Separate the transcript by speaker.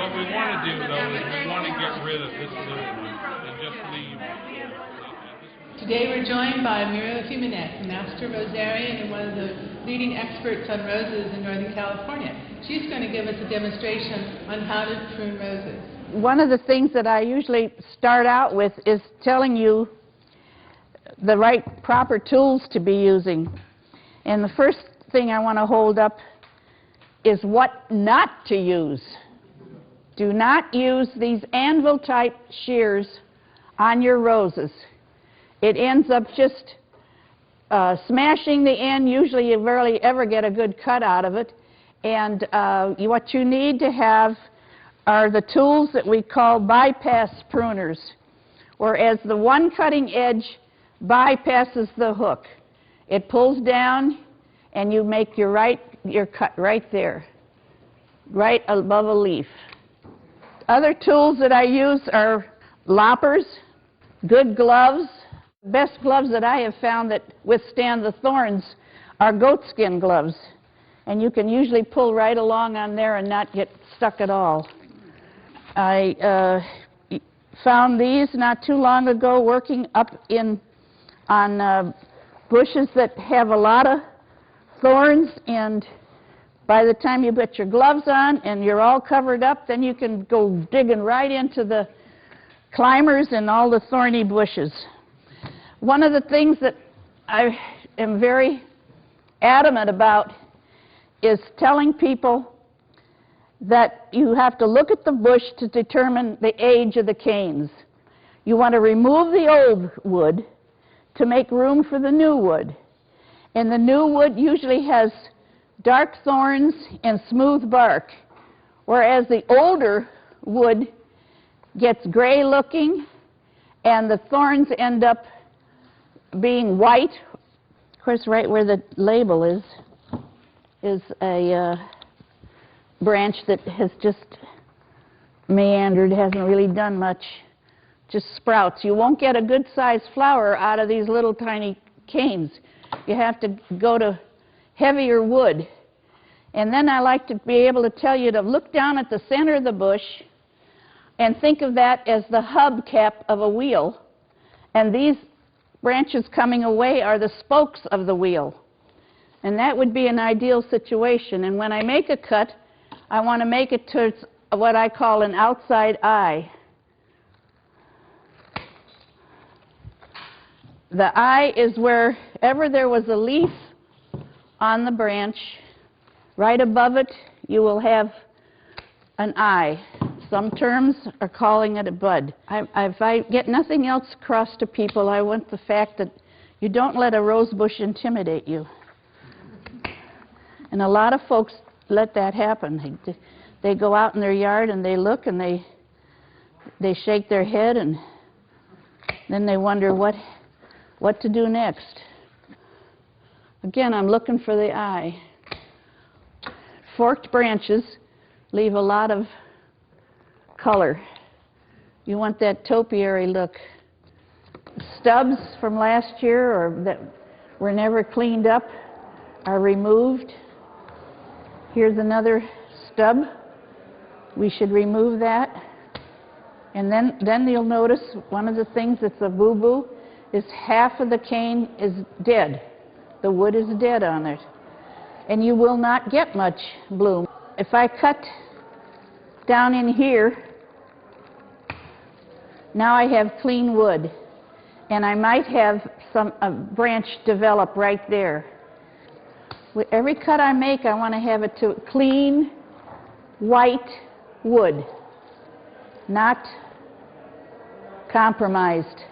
Speaker 1: What we want to do, though, is we want to get rid of this little one and just leave.
Speaker 2: Today we're joined by Muriel Humenick, Master Rosarian and one of the leading experts on roses in Northern California. She's going to give us a demonstration on how to prune roses.
Speaker 3: One of the things that I usually start out with is telling you the right proper tools to be using. And the first thing I want to hold up is what not to use. Do not use these anvil-type shears on your roses. It ends up just smashing the end. Usually you rarely ever get a good cut out of it. And what you need to have are the tools that we call bypass pruners, whereas the one cutting edge bypasses the hook. It pulls down and you make your cut right there, right above a leaf. Other tools that I use are loppers, good gloves. The best gloves that I have found that withstand the thorns are goatskin gloves. And you can usually pull right along on there and not get stuck at all. I found these not too long ago working up on bushes that have a lot of thorns, and by the time you put your gloves on and you're all covered up, then you can go digging right into the climbers and all the thorny bushes. One of the things that I am very adamant about is telling people that you have to look at the bush to determine the age of the canes. You want to remove the old wood to make room for the new wood. And the new wood usually has dark thorns and smooth bark, whereas the older wood gets gray looking and the thorns end up being white. Of course, right where the label is a branch that has just meandered, hasn't really done much, just sprouts. You won't get a good sized flower out of these little tiny canes. You have to go to heavier wood. And then I like to be able to tell you to look down at the center of the bush and think of that as the hubcap of a wheel. And these branches coming away are the spokes of the wheel. And that would be an ideal situation. And when I make a cut, I want to make it towards what I call an outside eye. The eye is wherever there was a leaf on the branch, right above it you will have an eye. Some terms are calling it a bud. If I get nothing else across to people, I want the fact that you don't let a rose bush intimidate you. And a lot of folks let that happen. They go out in their yard and they look and they shake their head, and then they wonder what to do next. Again, I'm looking for the eye. Forked branches leave a lot of color. You want that topiary look. Stubs from last year or that were never cleaned up are removed. Here's another stub. We should remove that. And then you'll notice one of the things that's a boo-boo is half of the cane is dead. The wood is dead on it. And you will not get much bloom. If I cut down in here, now I have clean wood. And I might have a branch develop right there. With every cut I make, I want to have it to clean, white wood, not compromised.